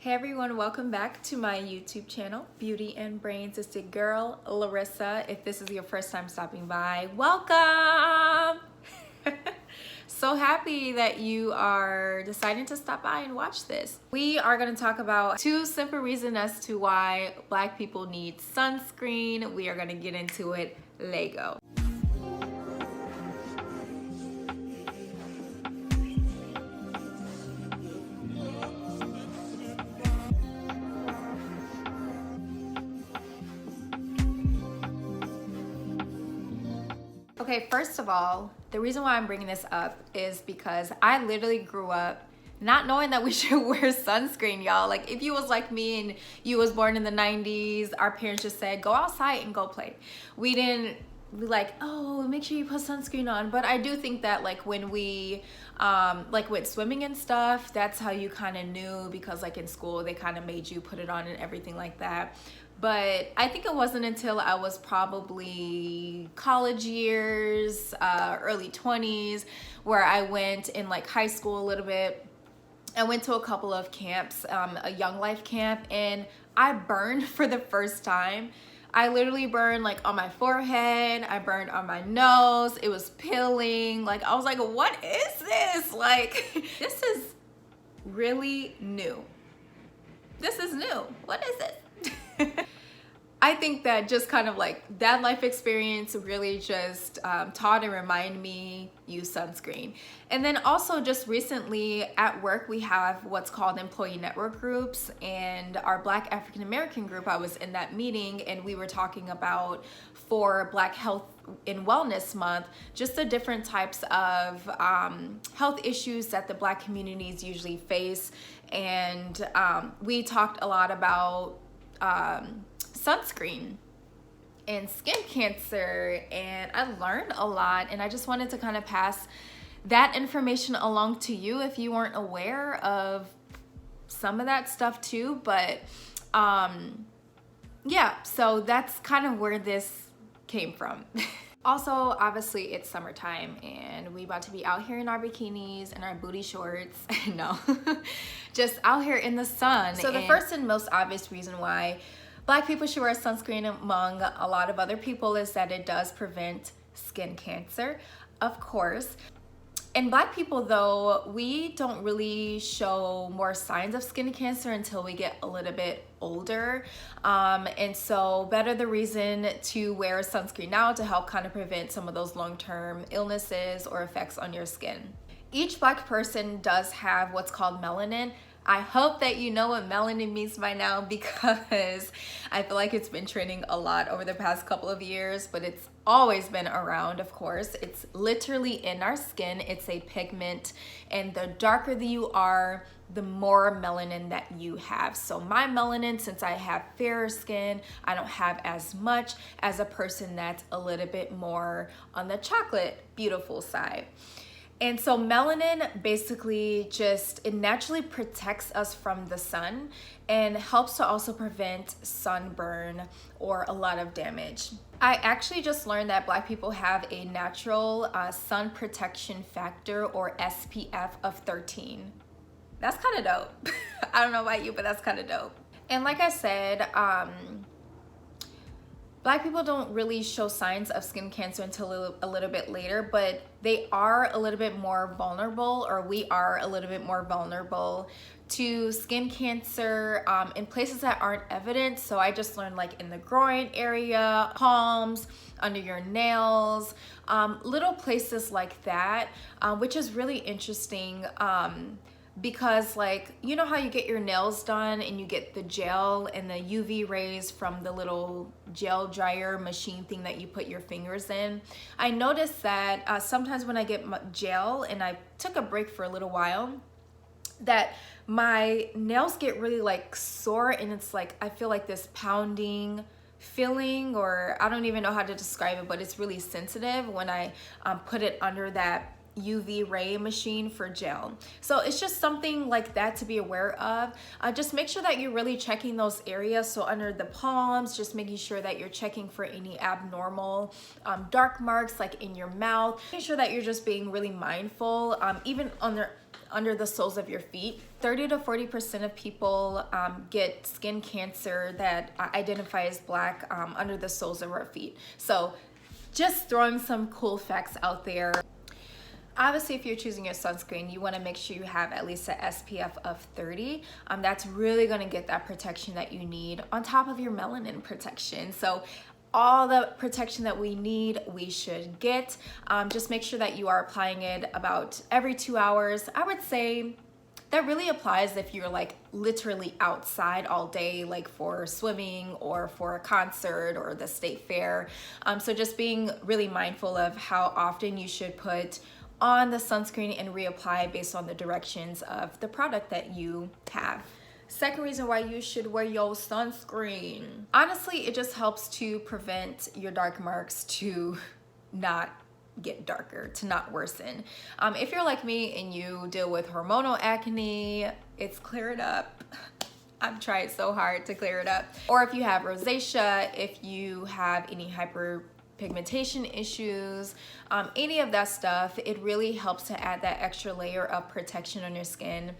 Hey everyone, welcome back to my YouTube channel, Beauty and Brains. It's your girl, Larissa. If this is your first time stopping by, welcome! So happy that you are deciding to stop by and watch this. We are going to talk about 2 simple reasons as to why Black people need sunscreen. We are going to get into it. Lego. Okay, first of all, the reason why I'm bringing this up is because I literally grew up not knowing that we should wear sunscreen, y'all. Like, if you was like me and you was born in the 90s, our parents just said, go outside and go play. We didn't be like, oh, make sure you put sunscreen on. But I do think that like when we like went swimming and stuff, that's how you kind of knew, because like in school, they kind of made you put it on and everything like that. But I think it wasn't until I was probably college years, early 20s, where I went in like high school a little bit. I went to a couple of camps, a Young Life camp, and I burned for the first time. I literally burned like on my forehead, I burned on my nose, it was peeling. Like, I was like, what is this? Like, this is really new. This is new. What is it? I think that just kind of like that life experience really just taught and reminded me use sunscreen. And then also just recently at work, we have what's called employee network groups, and our Black African American group, I was in that meeting and we were talking about, for Black Health and Wellness Month, just the different types of health issues that the Black communities usually face. And we talked a lot about sunscreen and skin cancer, and I learned a lot, and I just wanted to kind of pass that information along to you if you weren't aware of some of that stuff too. But yeah, so that's kind of where this came from. Also, obviously it's summertime and we about to be out here in our bikinis and our booty shorts. No, just out here in the sun. So the first and most obvious reason why Black people should wear sunscreen among a lot of other people is that it does prevent skin cancer, of course. And Black people, though, we don't really show more signs of skin cancer until we get a little bit older. And so better the reason to wear sunscreen now to help kind of prevent some of those long-term illnesses or effects on your skin. Each Black person does have what's called melanin. I hope that you know what melanin means by now, because I feel like it's been trending a lot over the past couple of years, but it's always been around, of course. It's literally in our skin. It's a pigment, and the darker that you are, the more melanin that you have. So my melanin, since I have fairer skin, I don't have as much as a person that's a little bit more on the chocolate beautiful side. And so melanin basically it naturally protects us from the sun and helps to also prevent sunburn or a lot of damage. I actually just learned that Black people have a natural sun protection factor, or SPF, of 13. That's kind of dope. I don't know about you, but that's kind of dope. And like I said, Black people don't really show signs of skin cancer until a little bit later, but they are a little bit more vulnerable, or we are a little bit more vulnerable to skin cancer in places that aren't evident. So I just learned, like in the groin area, palms, under your nails, little places like that, which is really interesting. Because, like, you know how you get your nails done and you get the gel and the UV rays from the little gel dryer machine thing that you put your fingers in? I noticed that sometimes when I get gel, and I took a break for a little while, that my nails get really like sore, and it's like I feel like this pounding feeling, or I don't even know how to describe it, but it's really sensitive when I put it under that UV ray machine for gel. So it's just something like that to be aware of. Just make sure that you're really checking those areas. So under the palms, just making sure that you're checking for any abnormal dark marks, like in your mouth. Make sure that you're just being really mindful, even under the soles of your feet. 30 to 40% of people get skin cancer that identify as black under the soles of our feet. So just throwing some cool facts out there. Obviously, if you're choosing your sunscreen, you want to make sure you have at least an SPF of 30. That's really going to get that protection that you need on top of your melanin protection. So all the protection that we need, we should get. Just make sure that you are applying it about every 2 hours. I would say that really applies if you're like literally outside all day, like for swimming or for a concert or the state fair. So just being really mindful of how often you should put on the sunscreen and reapply based on the directions of the product that you have. Second reason why you should wear your sunscreen. Honestly, it just helps to prevent your dark marks to not get darker, to not worsen. If you're like me and you deal with hormonal acne, it's cleared up. I've tried so hard to clear it up. Or if you have rosacea, if you have any hyperpigmentation issues, any of that stuff, it really helps to add that extra layer of protection on your skin,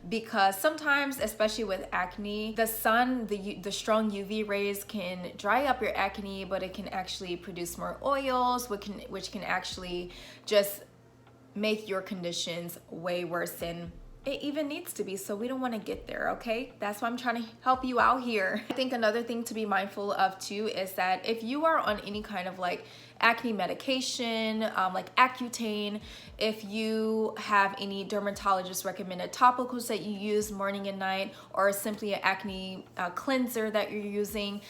because sometimes, especially with acne, the sun, the strong UV rays can dry up your acne, but it can actually produce more oils, which can actually just make your conditions way worse than it even needs to be. So we don't want to get there, okay? That's why I'm trying to help you out here. I think another thing to be mindful of too is that if you are on any kind of like acne medication, like Accutane, if you have any dermatologist recommended topicals that you use morning and night, or simply an acne cleanser that you're using,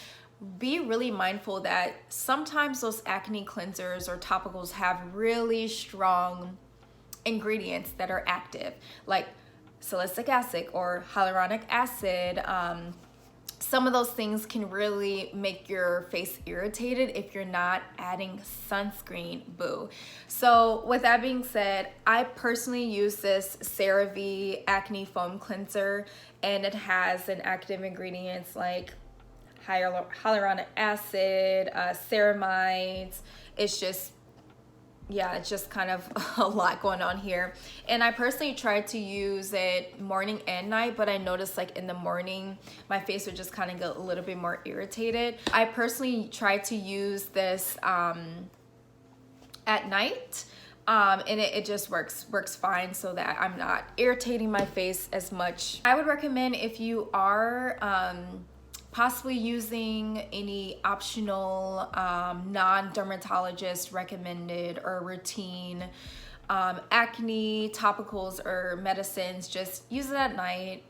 be really mindful that sometimes those acne cleansers or topicals have really strong ingredients that are active, like salicylic acid or hyaluronic acid. Some of those things can really make your face irritated if you're not adding sunscreen, boo. So with that being said, I personally use this CeraVe acne foam cleanser, and it has an active ingredients like hyaluronic acid, ceramides. It's just kind of a lot going on here. And I personally tried to use it morning and night, but I noticed like in the morning, my face would just kind of get a little bit more irritated. I personally tried to use this at night, and it just works fine, so that I'm not irritating my face as much. I would recommend, if you are possibly using any optional non-dermatologist recommended or routine acne topicals or medicines, just use it at night.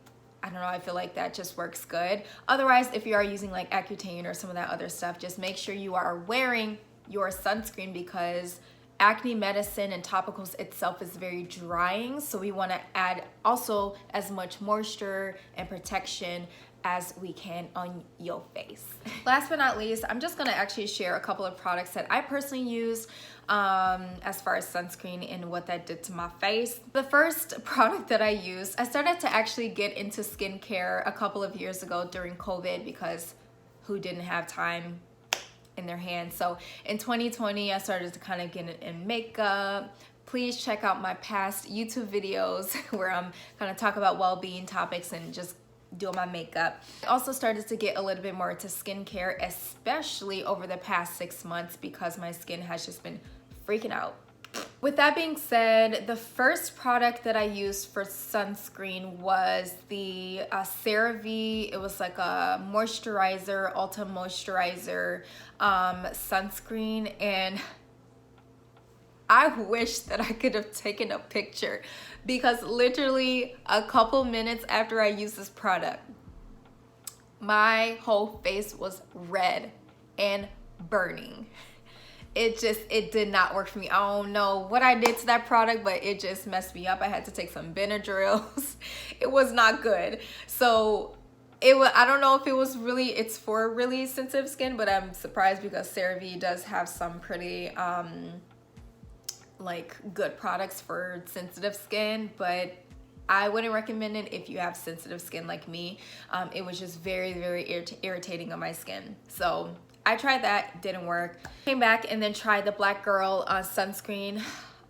I don't know, I feel like that just works good. Otherwise, if you are using like Accutane or some of that other stuff, just make sure you are wearing your sunscreen, because acne medicine and topicals itself is very drying. So we want to add also as much moisture and protection as we can on your face. Last but not least, I'm just gonna actually share a couple of products that I personally use as far as sunscreen and what that did to my face. The first product that I used, I started to actually get into skincare a couple of years ago during COVID, because who didn't have time in their hands? So in 2020, I started to kind of get in makeup. Please check out my past YouTube videos where I'm kind of talk about well-being topics and just doing my makeup. I also started to get a little bit more into skincare, especially over the past 6 months, because my skin has just been freaking out. With that being said, the first product that I used for sunscreen was the CeraVe. It was like a moisturizer, Ultra Moisturizer sunscreen, and I wish that I could have taken a picture, because literally a couple minutes after I used this product, my whole face was red and burning. It did not work for me. I don't know what I did to that product, but it just messed me up. I had to take some Benadryls. It was not good. So I don't know if it was really, it's for really sensitive skin, but I'm surprised, because CeraVe does have some pretty like good products for sensitive skin, but I wouldn't recommend it if you have sensitive skin like me. It was just very, very irritating on my skin. So I tried that, didn't work. Came back and then tried the Black Girl sunscreen.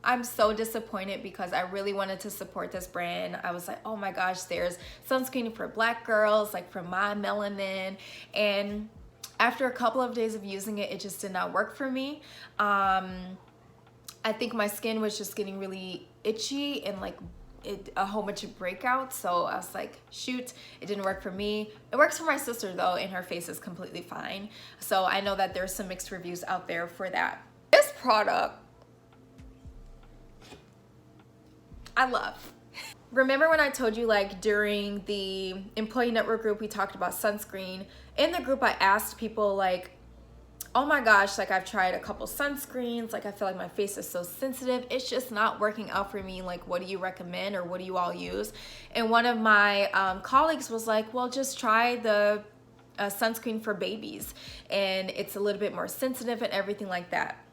I'm so disappointed because I really wanted to support this brand. I was like, oh my gosh, there's sunscreen for black girls, like for my melanin. And after a couple of days of using it, it just did not work for me. I think my skin was just getting really itchy and like a whole bunch of breakouts. So I was like, shoot, it didn't work for me. It works for my sister though, and her face is completely fine. So I know that there's some mixed reviews out there for that. This product, I love. Remember when I told you, like, during the employee network group, we talked about sunscreen. In the group, I asked people like, oh my gosh, like I've tried a couple sunscreens, like I feel like my face is so sensitive, it's just not working out for me, like what do you recommend or what do you all use? And one of my colleagues was like, well, just try the sunscreen for babies, and it's a little bit more sensitive and everything like that.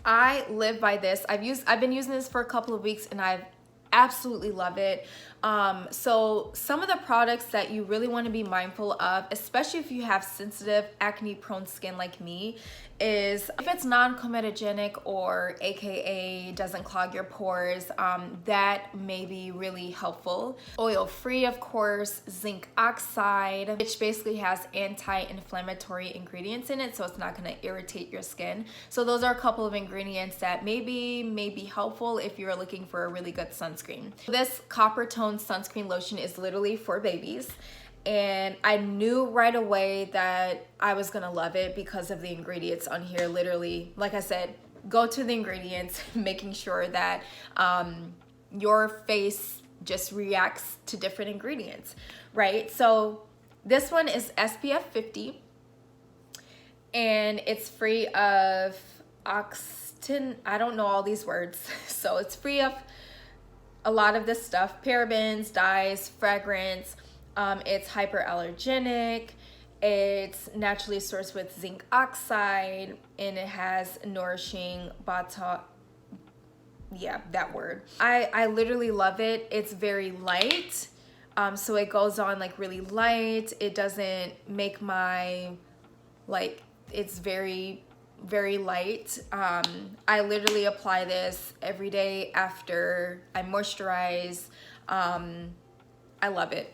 I live by this. I've been using this for a couple of weeks and I've absolutely love it. So some of the products that you really want to be mindful of, especially if you have sensitive acne prone skin like me, is if it's non-comedogenic, or aka doesn't clog your pores, that may be really helpful. Oil free, of course, zinc oxide, which basically has anti-inflammatory ingredients in it, so it's not going to irritate your skin. So those are a couple of ingredients that may be helpful if you're looking for a really good sunscreen. This copper tone sunscreen lotion is literally for babies, and I knew right away that I was gonna love it because of the ingredients on here. Literally, like I said, go to the ingredients, making sure that your face just reacts to different ingredients, right? So this one is SPF 50, and it's free of oxtin, I don't know all these words, so it's free of a lot of this stuff, parabens, dyes, fragrance. It's hyperallergenic, it's naturally sourced with zinc oxide, and it has nourishing yeah, that word. I literally love it. It's very light, so it goes on like really light. It doesn't make my, like, it's very light. I literally apply this every day after I moisturize. I love it.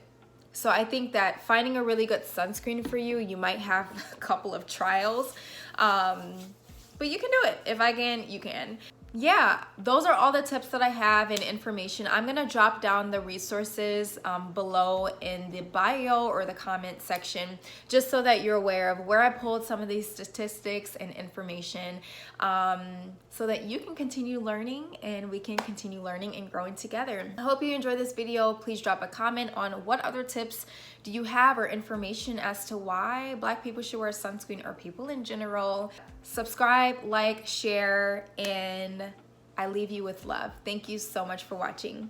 So I think that finding a really good sunscreen for you, you might have a couple of trials, but you can do it. If I can, you can. Yeah, those are all the tips that I have and information. I'm gonna drop down the resources below in the bio or the comment section, just so that you're aware of where I pulled some of these statistics and information, so that you can continue learning and we can continue learning and growing together. I hope you enjoyed this video. Please drop a comment on what other tips do you have or information as to why Black people should wear sunscreen, or people in general. Subscribe, like, share, and I leave you with love. Thank you so much for watching.